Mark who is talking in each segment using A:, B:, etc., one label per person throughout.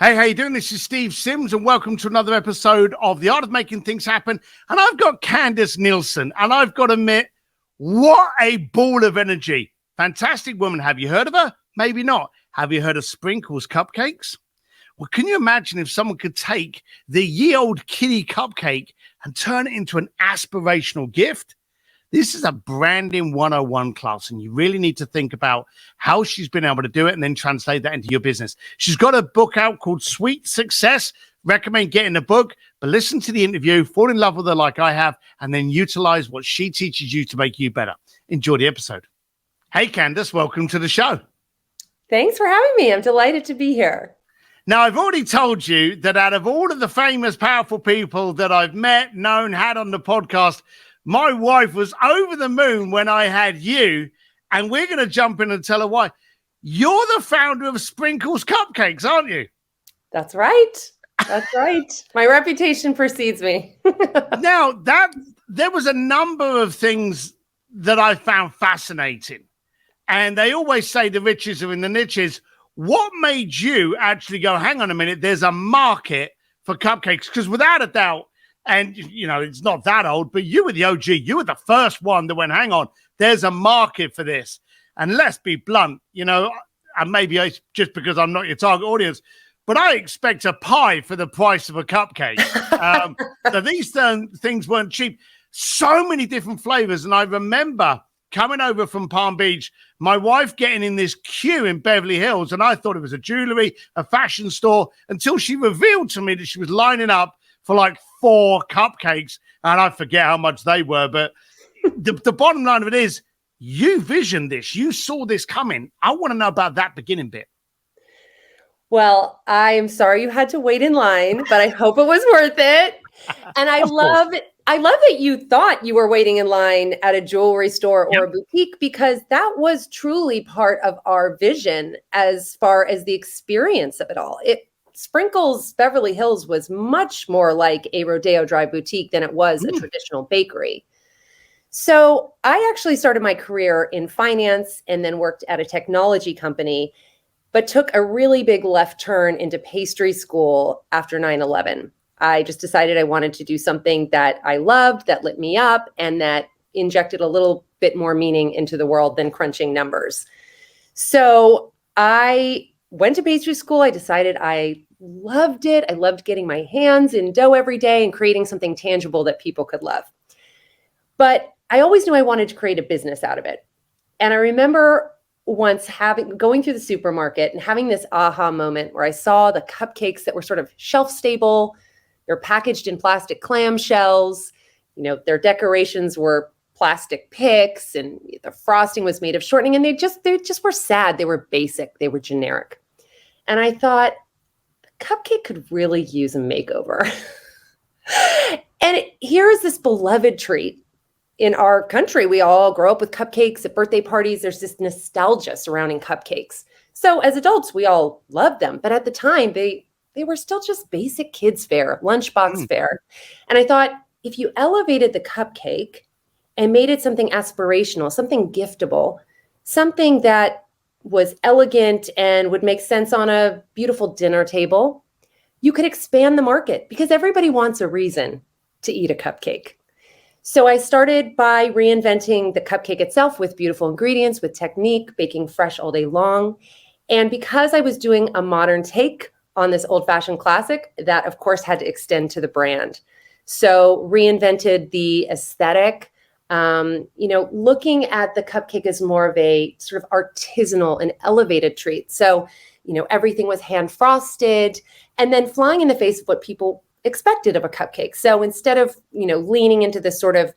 A: Hey, how you doing? This is Steve Sims, and welcome to another episode of The Art of Making Things Happen. And I've got Candace Nelson, and I've got to admit, what a ball of energy. Fantastic woman. Have you heard of her? Maybe not. Have you heard of Sprinkles Cupcakes? Well, can you imagine if someone could take the ye-old kiddie cupcake and turn it into an aspirational gift? This is a branding 101 class, and you really need to think about how she's been able to do it and then translate that into your business. She's got a book out called Sweet Success. Recommend getting the book, but listen to the interview, fall in love with her like I have, and then utilize what she teaches you to make you better. Enjoy the episode. Hey, Candace, welcome to the show.
B: Thanks for having me. I'm delighted to be here.
A: Now, I've already told you that out of all of the famous, powerful people that I've met, known, had on the podcast, my wife was over the moon when I had you, and we're going to jump in and tell her why. You're the founder of Sprinkles Cupcakes, aren't you?
B: That's right. That's right. My reputation precedes me.
A: Now, there was a number of things that I found fascinating, and they always say the riches are in the niches. What made you actually go, hang on a minute, there's a market for cupcakes? Because without a doubt, and, you know, it's not that old, but you were the OG. You were the first one that went, hang on, there's a market for this. And let's be blunt, you know, and maybe it's just because I'm not your target audience, but I expect a pie for the price of a cupcake. So these things weren't cheap. So many different flavors. And I remember coming over from Palm Beach, my wife getting in this queue in Beverly Hills, and I thought it was a jewelry, a fashion store, until she revealed to me that she was lining up for like 4 cupcakes, and I forget how much they were, but the bottom line of it is you visioned this, you saw this coming. I want to know about that beginning bit.
B: Well, I'm sorry you had to wait in line, but I hope it was worth it. And I love that you thought you were waiting in line at a jewelry store or a boutique, because that was truly part of our vision as far as the experience of it all. Sprinkles Beverly Hills was much more like a Rodeo Drive boutique than it was a traditional bakery. So I actually started my career in finance and then worked at a technology company, but took a really big left turn into pastry school after 9/11. I just decided I wanted to do something that I loved, that lit me up, and that injected a little bit more meaning into the world than crunching numbers. So I went to pastry school. I decided I loved it. I loved getting my hands in dough every day and creating something tangible that people could love. But I always knew I wanted to create a business out of it. And I remember once going through the supermarket and having this aha moment where I saw the cupcakes that were sort of shelf stable. They're packaged in plastic clamshells. You know, their decorations were plastic picks, and the frosting was made of shortening, and they just were sad. They were basic. They were generic. And I thought, the cupcake could really use a makeover. And here is this beloved treat. In our country, we all grow up with cupcakes at birthday parties. There's this nostalgia surrounding cupcakes. So as adults, we all loved them. But at the time, they were still just basic kids' fare, lunchbox fare. And I thought, if you elevated the cupcake and made it something aspirational, something giftable, something that was elegant and would make sense on a beautiful dinner table, you could expand the market, because everybody wants a reason to eat a cupcake. So I started by reinventing the cupcake itself with beautiful ingredients, with technique, baking fresh all day long. And because I was doing a modern take on this old-fashioned classic, that of course had to extend to the brand. So reinvented the aesthetic, looking at the cupcake as more of a sort of artisanal and elevated treat. So, everything was hand frosted, and then flying in the face of what people expected of a cupcake. So instead of, leaning into this sort of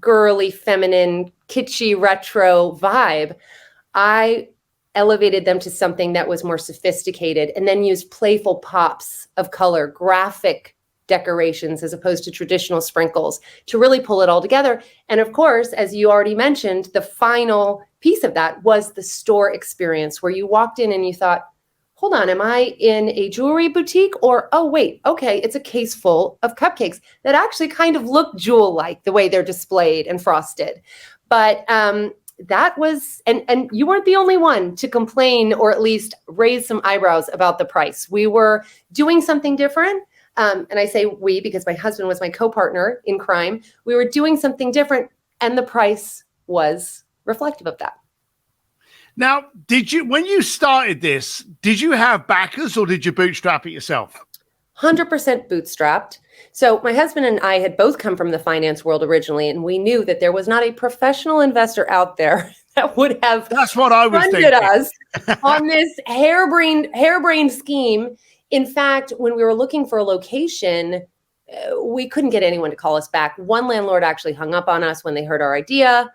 B: girly, feminine, kitschy, retro vibe, I elevated them to something that was more sophisticated, and then used playful pops of color, graphic decorations as opposed to traditional sprinkles to really pull it all together. And of course, as you already mentioned, the final piece of that was the store experience, where you walked in and you thought, hold on, am I in a jewelry boutique? Or, oh, wait, okay, it's a case full of cupcakes that actually kind of look jewel-like the way they're displayed and frosted. But that was, and you weren't the only one to complain or at least raise some eyebrows about the price. We were doing something different. And I say we because my husband was my co-partner in crime. We were doing something different, and the price was reflective of that.
A: Now, when you started this, did you have backers or did you bootstrap it yourself?
B: 100% bootstrapped. So my husband and I had both come from the finance world originally, and we knew that there was not a professional investor out there that would have
A: That's what I was
B: funded
A: thinking.
B: us on this harebrained scheme. In fact, when we were looking for a location, we couldn't get anyone to call us back. One landlord actually hung up on us when they heard our idea.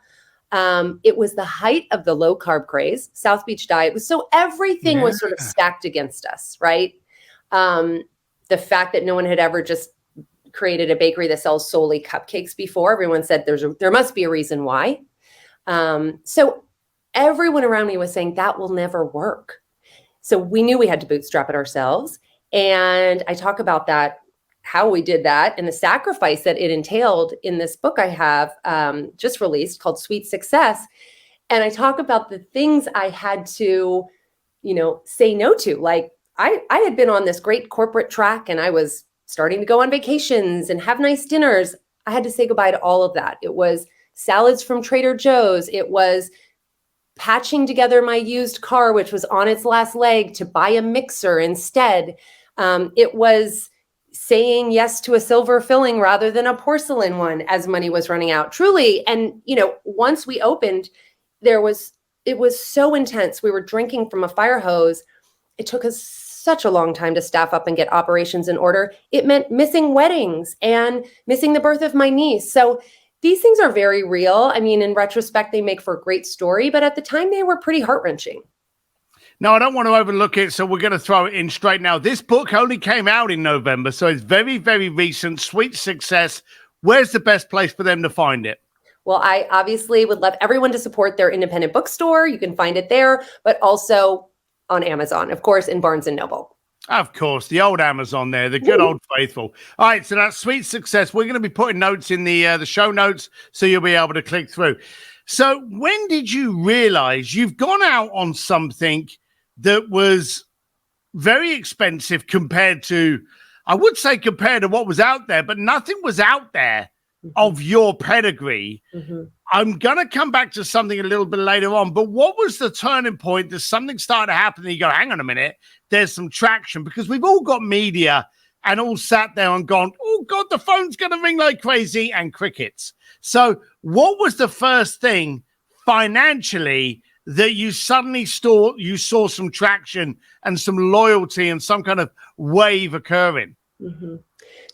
B: It was the height of the low carb craze, South Beach diet. So everything was sort of stacked against us, right? The fact that no one had ever just created a bakery that sells solely cupcakes before. Everyone said there must be a reason why. So everyone around me was saying that will never work. So we knew we had to bootstrap it ourselves. And I talk about that, how we did that, and the sacrifice that it entailed in this book I have just released called Sweet Success. And I talk about the things I had to, say no to. Like I had been on this great corporate track and I was starting to go on vacations and have nice dinners. I had to say goodbye to all of that. It was salads from Trader Joe's. It was patching together my used car, which was on its last leg, to buy a mixer instead. It was saying yes to a silver filling rather than a porcelain one as money was running out. Truly. And, once we opened, it was so intense. We were drinking from a fire hose. It took us such a long time to staff up and get operations in order. It meant missing weddings and missing the birth of my niece. So these things are very real. I mean, in retrospect, they make for a great story, but at the time they were pretty heart-wrenching.
A: No, I don't want to overlook it, so we're going to throw it in straight now. This book only came out in November, so it's very, very recent. Sweet Success. Where's the best place for them to find it?
B: Well, I obviously would love everyone to support their independent bookstore. You can find it there, but also on Amazon, of course, in Barnes & Noble.
A: Of course, the old Amazon there, the good old faithful. All right, so that's Sweet Success. We're going to be putting notes in the show notes, so you'll be able to click through. So when did you realize you've gone out on something that was very expensive compared to what was out there, but nothing was out there of your pedigree? Mm-hmm. I'm going to come back to something a little bit later on, but what was the turning point that something started to happen and you go, hang on a minute, there's some traction? Because we've all got media and all sat there and gone, oh God, the phone's going to ring like crazy, and crickets. So what was the first thing financially that you suddenly saw some traction and some loyalty and some kind of wave occurring?
B: Mm-hmm.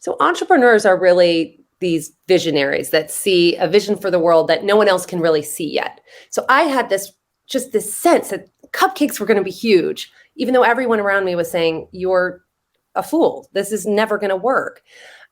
B: So entrepreneurs are really these visionaries that see a vision for the world that no one else can really see yet. So I had this sense that cupcakes were going to be huge, even though everyone around me was saying, you're a fool. This is never going to work.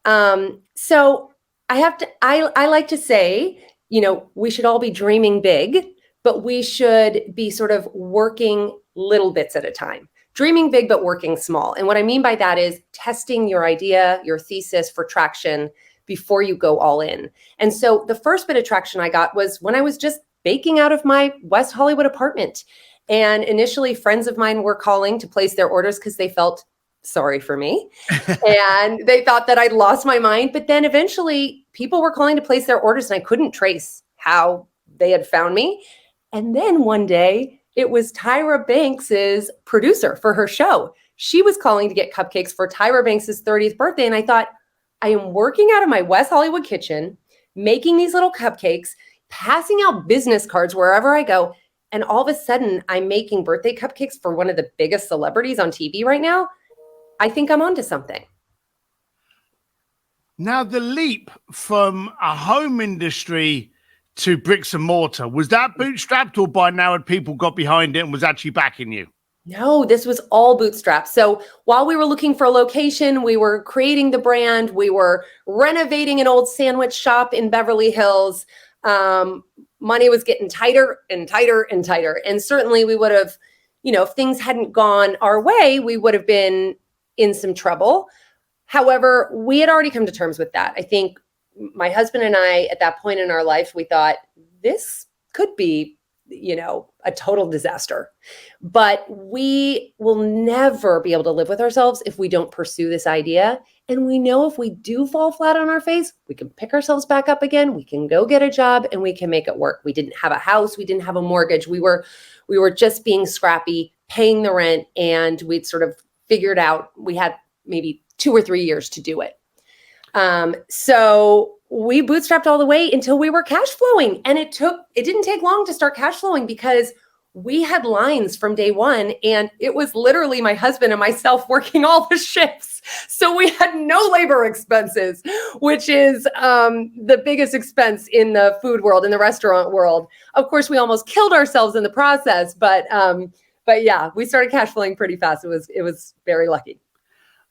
B: So I like to say, we should all be dreaming big, but we should be sort of working little bits at a time. Dreaming big, but working small. And what I mean by that is testing your idea, your thesis for traction before you go all in. And so the first bit of traction I got was when I was just baking out of my West Hollywood apartment. And initially friends of mine were calling to place their orders because they felt sorry for me. And they thought that I'd lost my mind. But then eventually people were calling to place their orders and I couldn't trace how they had found me. And then one day it was Tyra Banks's producer for her show. She was calling to get cupcakes for Tyra Banks's 30th birthday. And I thought, I am working out of my West Hollywood kitchen, making these little cupcakes, passing out business cards wherever I go. And all of a sudden, I'm making birthday cupcakes for one of the biggest celebrities on TV right now. I think I'm onto something.
A: Now, the leap from a home industry to bricks and mortar, was that bootstrapped, or by now had people got behind it and was actually backing you?
B: No, this was all bootstrapped. So while we were looking for a location, we were creating the brand, we were renovating an old sandwich shop in Beverly Hills. Money was getting tighter and tighter and tighter. And certainly we would have, if things hadn't gone our way, we would have been in some trouble. However, we had already come to terms with that. I think my husband and I, at that point in our life, we thought this could be a total disaster. But we will never be able to live with ourselves if we don't pursue this idea. And we know if we do fall flat on our face, we can pick ourselves back up again. We can go get a job and we can make it work. We didn't have a house. We didn't have a mortgage. We were just being scrappy, paying the rent, and we'd sort of figured out we had maybe 2 or 3 years to do it. So we bootstrapped all the way until we were cash flowing. And it didn't take long to start cash flowing because we had lines from day one, and it was literally my husband and myself working all the shifts. So we had no labor expenses, which is the biggest expense in the food world, in the restaurant world. Of course, we almost killed ourselves in the process, but yeah, we started cash flowing pretty fast. It was very lucky.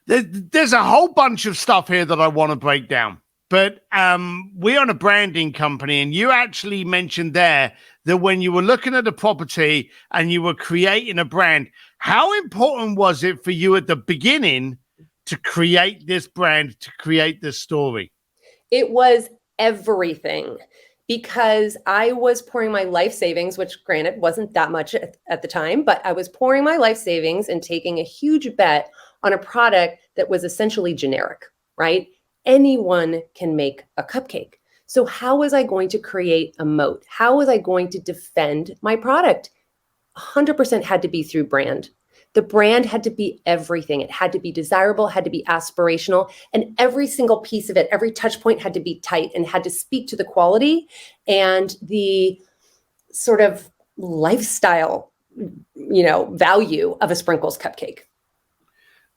A: There's a whole bunch of stuff here that I want to break down, but we own a branding company, and you actually mentioned there that when you were looking at a property and you were creating a brand, how important was it for you at the beginning to create this brand, to create this story?
B: It was everything, because I was pouring my life savings, which granted wasn't that much at the time, but I was pouring my life savings and taking a huge bet on a product that was essentially generic, right? Anyone can make a cupcake. So how was I going to create a moat? How was I going to defend my product? 100% had to be through brand. The brand had to be everything. It had to be desirable, had to be aspirational, and every single piece of it, every touch point had to be tight and had to speak to the quality and the sort of lifestyle, value of a Sprinkles cupcake.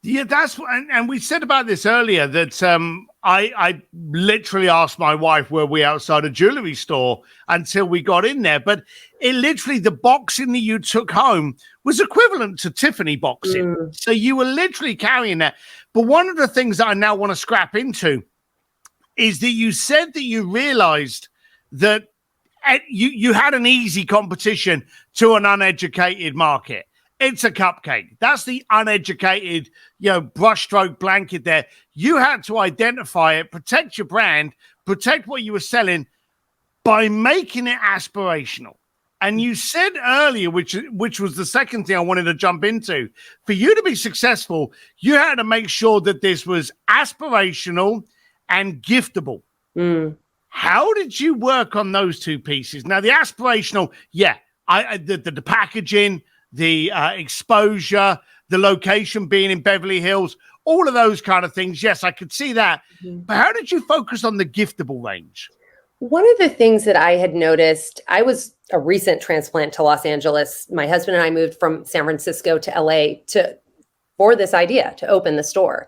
A: Yeah, and we said about this earlier that I literally asked my wife, were we outside a jewelry store until we got in there? But it literally, the boxing that you took home was equivalent to Tiffany boxing. So you were literally carrying that. But one of the things that I now want to scrap into is that you said that you realized that you had an easy competition to an uneducated market. It's a cupcake. That's the uneducated, brushstroke blanket there. You had to identify it, protect your brand, protect what you were selling by making it aspirational. And you said earlier, which was the second thing I wanted to jump into, for you to be successful, you had to make sure that this was aspirational and giftable. How did you work on those two pieces? Now, the aspirational, the packaging, the exposure, the location being in Beverly Hills, all of those kind of things. Yes, I could see that. But how did you focus on the giftable range?
B: One of the things that I had noticed, I was a recent transplant to Los Angeles. My husband and I moved from San Francisco to LA for this idea to open the store.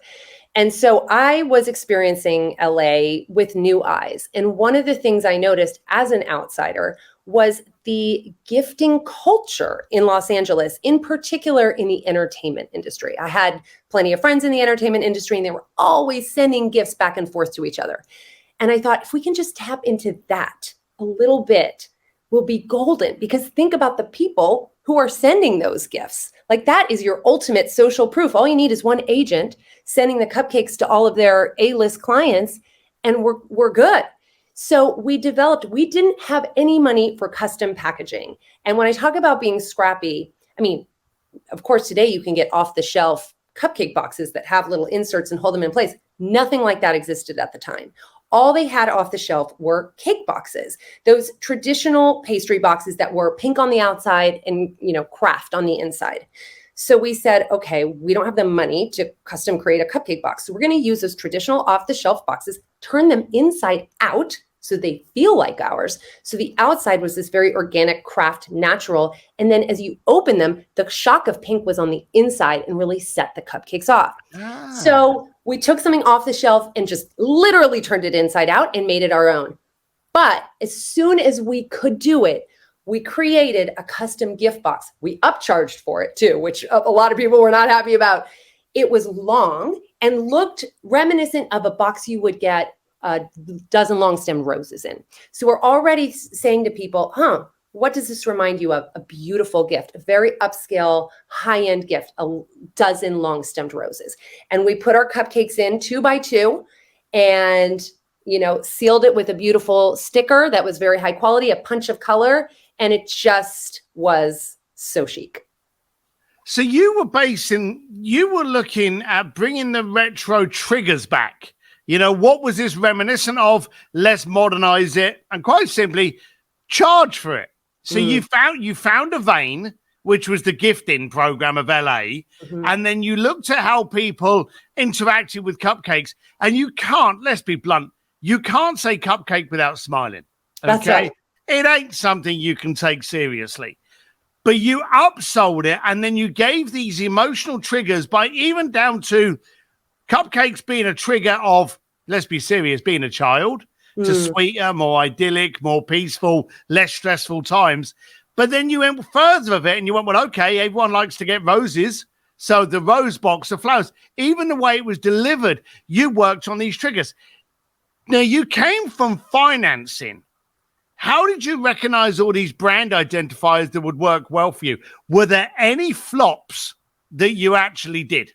B: And so I was experiencing LA with new eyes. And one of the things I noticed as an outsider was the gifting culture in Los Angeles, in particular in the entertainment industry. I had plenty of friends in the entertainment industry, and they were always sending gifts back and forth to each other. And I thought, if we can just tap into that a little bit, we'll be golden. Because think about the people who are sending those gifts. Like, that is your ultimate social proof. All you need is one agent sending the cupcakes to all of their A-list clients, and we're good. So we didn't have any money for custom packaging. And when I talk about being scrappy, I mean, of course, today you can get off the shelf cupcake boxes that have little inserts and hold them in place. Nothing like that existed at the time. All they had off the shelf were cake boxes, those traditional pastry boxes that were pink on the outside and, craft on the inside. So we said, okay, we don't have the money to custom create a cupcake box. So we're going to use those traditional off-the-shelf boxes, turn them inside out so they feel like ours. So the outside was this very organic, craft, natural. And then as you open them, the shock of pink was on the inside and really set the cupcakes off. So we took something off the shelf and just literally turned it inside out and made it our own. But as soon as we could do it, we created a custom gift box. We upcharged for it too, which a lot of people were not happy about. It was long and looked reminiscent of a box you would get a dozen long-stemmed roses in. So we're already saying to people, what does this remind you of? A beautiful gift, a very upscale, high-end gift, a dozen long-stemmed roses. And we put our cupcakes in 2 by 2 and, sealed it with a beautiful sticker that was very high quality, a punch of color. And it just was so chic.
A: So you were looking at bringing the retro triggers back. What was this reminiscent of? Let's modernize it and quite simply charge for it. So you found a vein, which was the gifting program of LA. And then you looked at how people interacted with cupcakes, and you can't, let's be blunt, you can't say cupcake without smiling. Okay.
B: That's right.
A: It ain't something you can take seriously. But you upsold it, and then you gave these emotional triggers by even down to cupcakes being a trigger of, let's be serious, being a child, to sweeter, more idyllic, more peaceful, less stressful times. But then you went further of it, and you went, well, okay, everyone likes to get roses. So the rose box of flowers, even the way it was delivered, you worked on these triggers. Now, you came from financing. How did you recognize all these brand identifiers that would work well for you? Were there any flops that you actually did?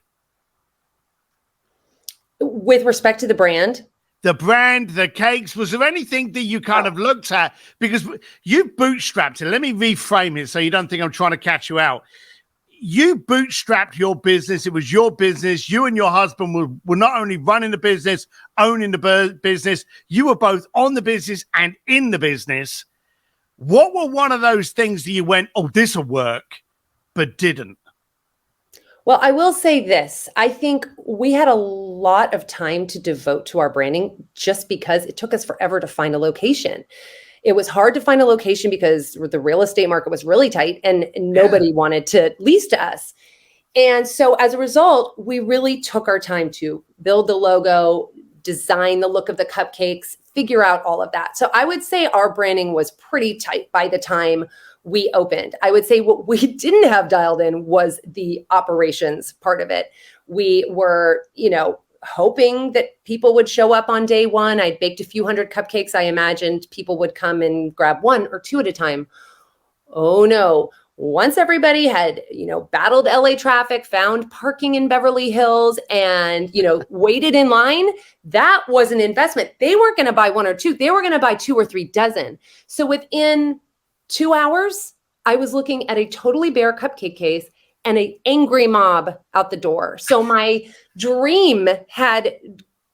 B: With respect to the brand?
A: The brand, the cakes, was there anything that you kind of looked at? Because you bootstrapped it. Let me reframe it so you don't think I'm trying to catch you out. You bootstrapped your business. It was your business. You and your husband were not only running the business, owning the business, you were both on the business and in the business. What were one of those things that you went, oh, this will work, but didn't?
B: Well, I will say this. I think we had a lot of time to devote to our branding just because it took us forever to find a location. It was hard to find a location because the real estate market was really tight and nobody wanted to lease to us. And so as a result, we really took our time to build the logo, design the look of the cupcakes, figure out all of that. So I would say our branding was pretty tight by the time we opened. I would say what we didn't have dialed in was the operations part of it. We were, hoping that people would show up on day one. I'd baked a few hundred cupcakes. I imagined people would come and grab one or two at a time. Oh no. Once everybody had, battled LA traffic, found parking in Beverly Hills and, waited in line, that was an investment. They weren't going to buy one or two. They were going to buy 2 or 3 dozen. So within 2 hours, I was looking at a totally bare cupcake case and an angry mob out the door. So my dream had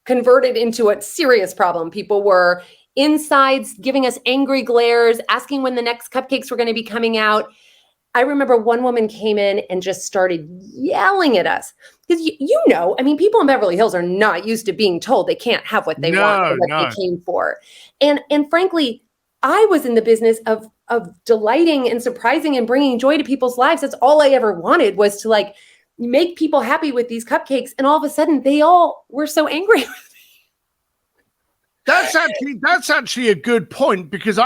B: converted into a serious problem. People were inside giving us angry glares, asking when the next cupcakes were going to be coming out. I remember one woman came in and just started yelling at us because people in Beverly Hills are not used to being told they can't have what they want or what they came for. And frankly, I was in the business of delighting and surprising and bringing joy to people's lives. That's all I ever wanted was to make people happy with these cupcakes. And all of a sudden they all were so angry with me.
A: That's actually a good point because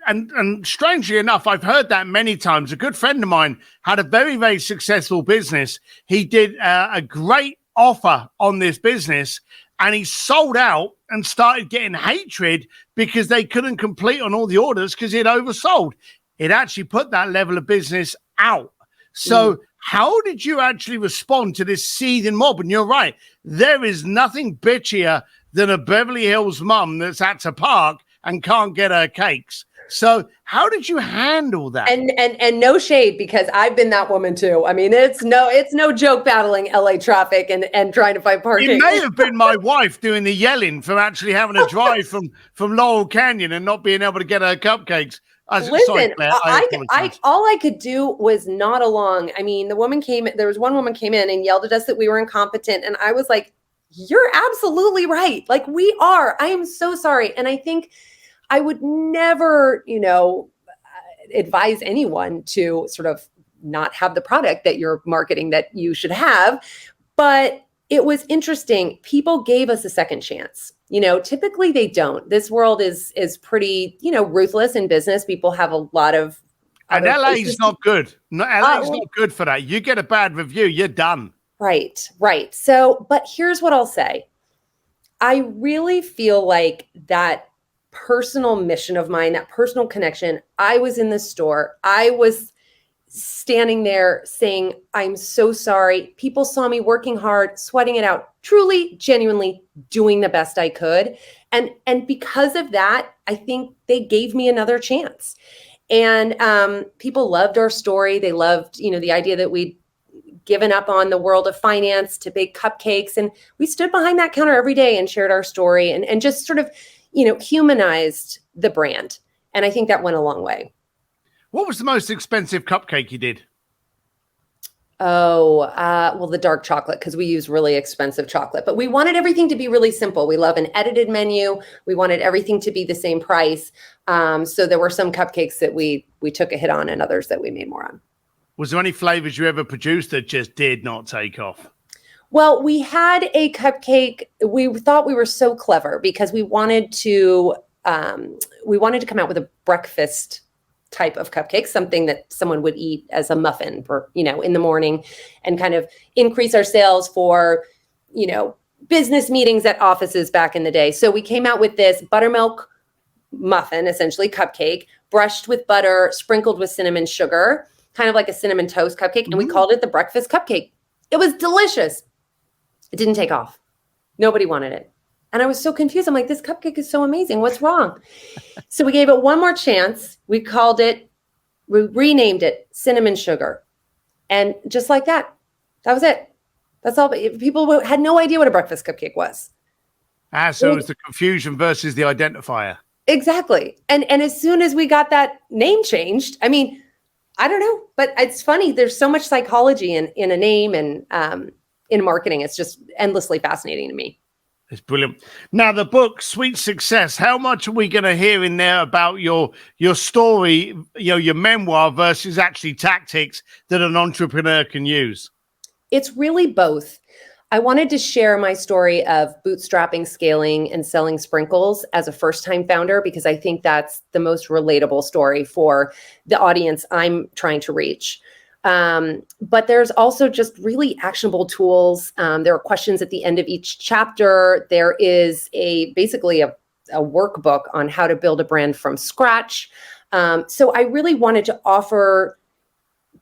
A: and strangely enough, I've heard that many times. A good friend of mine had a very, very successful business. He did a great offer on this business and he sold out and started getting hatred because they couldn't complete on all the orders because it oversold. It actually put that level of business out. So how did you actually respond to this seething mob? And you're right, there is nothing bitchier than a Beverly Hills mum that's at a park and can't get her cakes. So how did you handle that?
B: And no shade because I've been that woman too. I mean, it's no joke battling LA traffic and trying to find parking.
A: It may have been my wife doing the yelling from actually having to drive from Laurel Canyon and not being able to get her cupcakes.
B: Listen, sorry, Claire, all I could do was nod along. I mean, there was one woman came in and yelled at us that we were incompetent. And I was like, you're absolutely right. We are. I am so sorry. And I think I would never, advise anyone to sort of not have the product that you're marketing that you should have. But it was interesting. People gave us a second chance. Typically they don't. This world is pretty, ruthless in business. People have a lot of.
A: And LA is not good. LA is not good for that. You get a bad review, you're done.
B: Right. So, but here's what I'll say. I really feel like that personal mission of mine, that personal connection. I was in the store. I was standing there saying, I'm so sorry. People saw me working hard, sweating it out, truly, genuinely doing the best I could. And because of that, I think they gave me another chance. And people loved our story. They loved, the idea that we'd given up on the world of finance to bake cupcakes. And we stood behind that counter every day and shared our story and just sort of, humanized the brand. And I think that went a long way.
A: What was the most expensive cupcake you did?
B: Oh, well, the dark chocolate, because we use really expensive chocolate, but we wanted everything to be really simple. We love an edited menu. We wanted everything to be the same price. So there were some cupcakes that we took a hit on and others that we made more on.
A: Was there any flavors you ever produced that just did not take off?
B: Well, we had a cupcake. We thought we were so clever because we wanted to come out with a breakfast type of cupcake, something that someone would eat as a muffin for, in the morning, and kind of increase our sales for, business meetings at offices back in the day. So we came out with this buttermilk muffin, essentially cupcake, brushed with butter, sprinkled with cinnamon sugar, kind of like a cinnamon toast cupcake. And we called it the breakfast cupcake. It was delicious. It didn't take off. Nobody wanted it. And I was so confused. I'm like, this cupcake is so amazing. What's wrong? So we gave it one more chance. We renamed it Cinnamon Sugar. And just like that, that was it. That's all. People had no idea what a breakfast cupcake was.
A: So it was the confusion versus the identifier.
B: Exactly. And as soon as we got that name changed, I don't know, but it's funny. There's so much psychology in a name and in marketing. It's just endlessly fascinating to me.
A: It's brilliant. Now, the book, Sweet Success, how much are we going to hear in there about your story, your memoir versus actually tactics that an entrepreneur can use?
B: It's really both. I wanted to share my story of bootstrapping, scaling, and selling sprinkles as a first-time founder, because I think that's the most relatable story for the audience I'm trying to reach. But there's also just really actionable tools. There are questions at the end of each chapter. There is basically a workbook on how to build a brand from scratch. So I really wanted to offer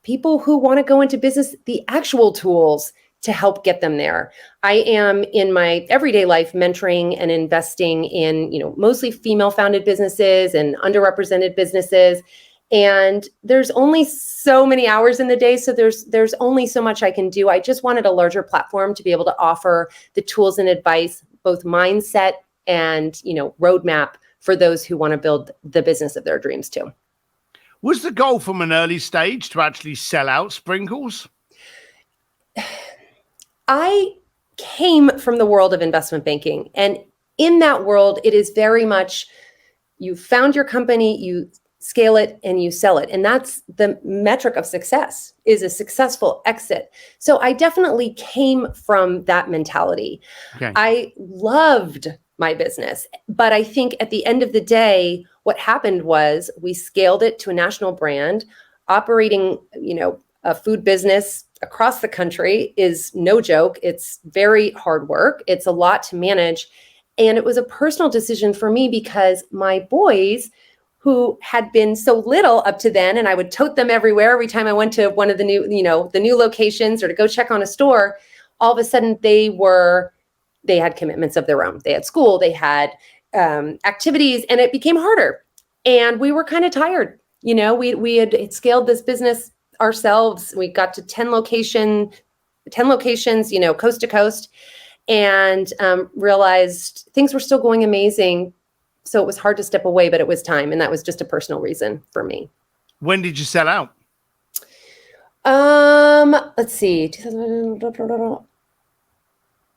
B: people who want to go into business the actual tools to help get them there. I am in my everyday life mentoring and investing in, mostly female-founded businesses and underrepresented businesses. And there's only so many hours in the day, so there's only so much I can do. I just wanted a larger platform to be able to offer the tools and advice, both mindset and, roadmap for those who want to build the business of their dreams too.
A: Was the goal from an early stage to actually sell out sprinkles?
B: I came from the world of investment banking, and in that world, it is very much you found your company, you scale it, and you sell it. And that's the metric of success, is a successful exit. So I definitely came from that mentality. Okay. I loved my business, but I think at the end of the day, what happened was we scaled it to a national brand. Operating, a food business across the country is no joke. It's very hard work. It's a lot to manage. And it was a personal decision for me because my boys, who had been so little up to then, and I would tote them everywhere every time I went to one of the new locations or to go check on a store, all of a sudden they had commitments of their own. They had school, they had activities, and it became harder. And we were kind of tired. We had scaled this business ourselves. We got to 10 locations, coast to coast, and realized things were still going amazing. So it was hard to step away, but it was time. And that was just a personal reason for me.
A: When did you sell out?
B: Let's see.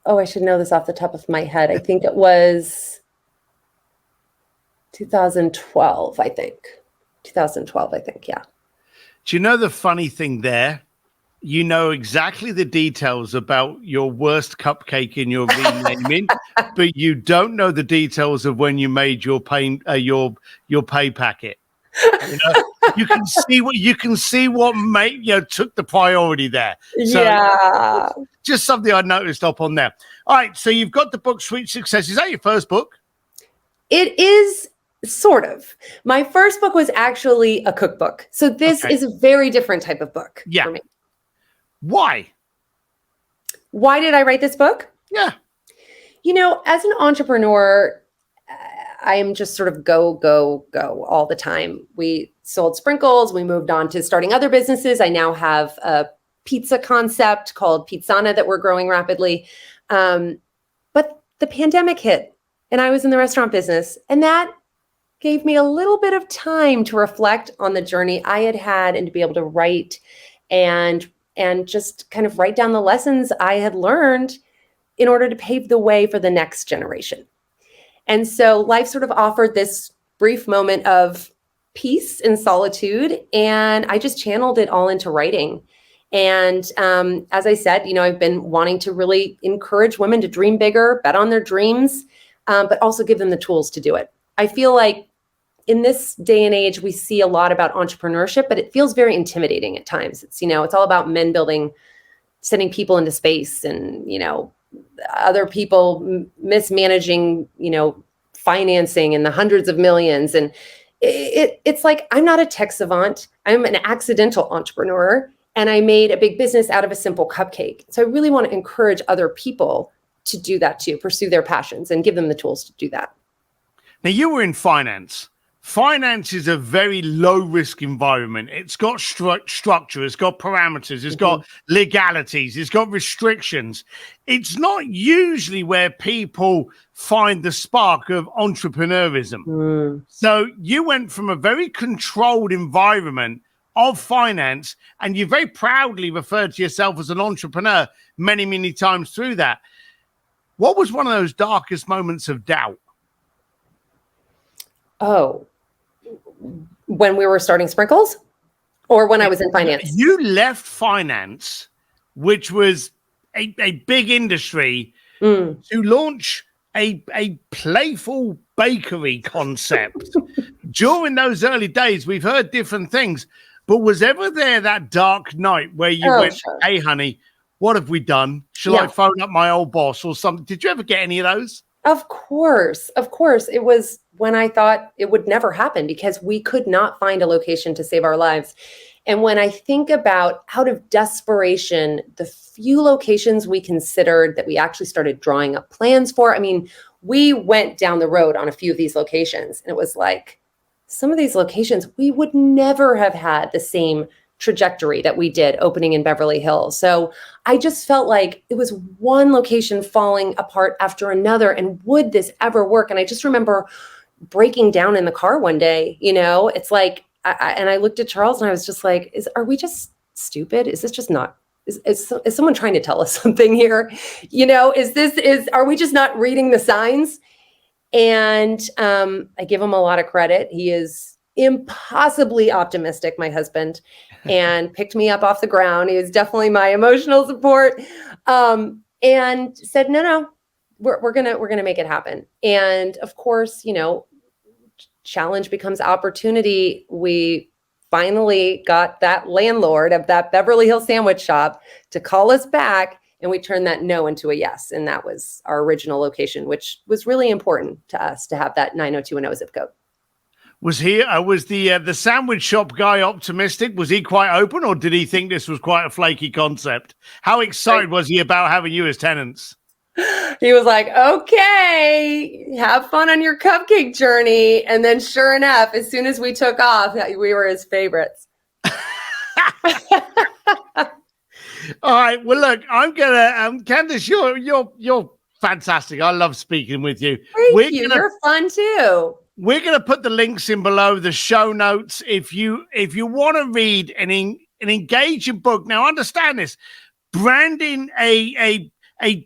B: Oh, I should know this off the top of my head. I think it was 2012, I think. 2012, I think, yeah.
A: Do you know the funny thing there? You know exactly the details about your worst cupcake in your renaming, but you don't know the details of when you made your pay packet. You can see what took the priority there. So,
B: yeah,
A: just something I noticed up on there. All right, so you've got the book Sweet Success. Is that your first book?
B: It is. Sort of. My first book was actually a cookbook. So this is a very different type of book for me.
A: Why?
B: Why did I write this book?
A: Yeah.
B: As an entrepreneur, I am just sort of go, go, go all the time. We sold sprinkles. We moved on to starting other businesses. I now have a pizza concept called Pizzana that we're growing rapidly. But the pandemic hit and I was in the restaurant business, and that gave me a little bit of time to reflect on the journey I had had and to be able to write and just kind of write down the lessons I had learned in order to pave the way for the next generation. And so life sort of offered this brief moment of peace and solitude, and I just channeled it all into writing. And as I said, I've been wanting to really encourage women to dream bigger, bet on their dreams, but also give them the tools to do it. I feel like in this day and age, we see a lot about entrepreneurship, but it feels very intimidating at times. It's, it's all about men sending people into space and, other people mismanaging, financing in the hundreds of millions. And it's like, I'm not a tech savant. I'm an accidental entrepreneur, and I made a big business out of a simple cupcake. So I really want to encourage other people to do that too, pursue their passions and give them the tools to do that.
A: Now, you were in finance. Finance is a very low-risk environment. It's got structure, it's got parameters, it's got legalities, it's got restrictions. It's not usually where people find the spark of entrepreneurism. So you went from a very controlled environment of finance, and you very proudly referred to yourself as an entrepreneur many, many times through that. What was one of those darkest moments of doubt?
B: Oh, when we were starting Sprinkles or when I was in finance?
A: You left finance, which was a big industry, to launch a playful bakery concept. During those early days, we've heard different things, but was ever there that dark night where you went, sure, hey, honey, what have we done? Shall I phone up my old boss or something? Did you ever get any of those?
B: Of course. It was when I thought it would never happen because we could not find a location to save our lives. And when I think about, out of desperation, the few locations we considered that we actually started drawing up plans for, I mean, we went down the road on a few of these locations, and it was like, some of these locations, we would never have had the same trajectory that we did opening in Beverly Hills. So I just felt like it was one location falling apart after another. And would this ever work? And I just remember breaking down in the car one day, it's like, I looked at Charles and I was just like, are we just stupid? Is this just not, is someone trying to tell us something here? Are we just not reading the signs? And I give him a lot of credit. He is impossibly optimistic, my husband, and picked me up off the ground. He was definitely my emotional support, and said, no, we're gonna make it happen. And of course, challenge becomes opportunity. We finally got that landlord of that Beverly Hills sandwich shop to call us back, and we turned that no into a yes. And that was our original location, which was really important to us to have that 90210 zip code.
A: Was the sandwich shop guy optimistic? Was he quite open, or did he think this was quite a flaky concept? How excited was he about having you as tenants?
B: He was like, okay, have fun on your cupcake journey. And then sure enough, as soon as we took off, we were his favorites.
A: All right. Well, look, I'm gonna Candace, you're fantastic. I love speaking with you.
B: Thank you. You're fun too.
A: We're going to put the links in below the show notes. If you want to read an engaging book, now understand this: branding a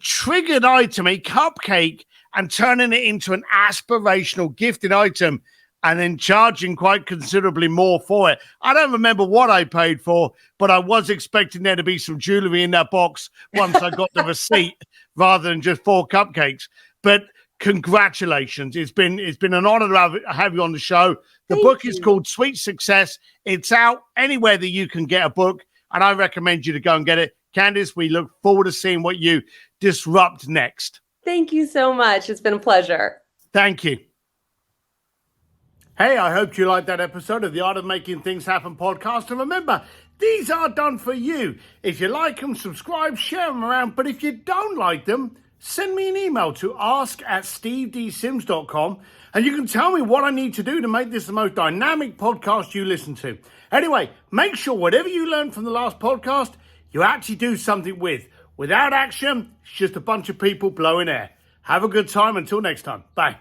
A: triggered item, a cupcake, and turning it into an aspirational gifted item, and then charging quite considerably more for it. I don't remember what I paid for, but I was expecting there to be some jewelry in that box once I got the receipt, rather than just 4 cupcakes. But congratulations. It's been an honor to have you on the show. The book is called Sweet Success. It's out anywhere that you can get a book, and I recommend you to go and get it. Candace, we look forward to seeing what you disrupt next.
B: Thank you so much. It's been a pleasure.
A: Thank you. Hey, I hope you liked that episode of the Art of Making Things Happen podcast. And remember, these are done for you. If you like them, subscribe, share them around. But if you don't like them, send me an email to ask@stevedsims.com and you can tell me what I need to do to make this the most dynamic podcast you listen to. Anyway, make sure whatever you learned from the last podcast, you actually do something with. Without action, it's just a bunch of people blowing air. Have a good time. Until next time. Bye.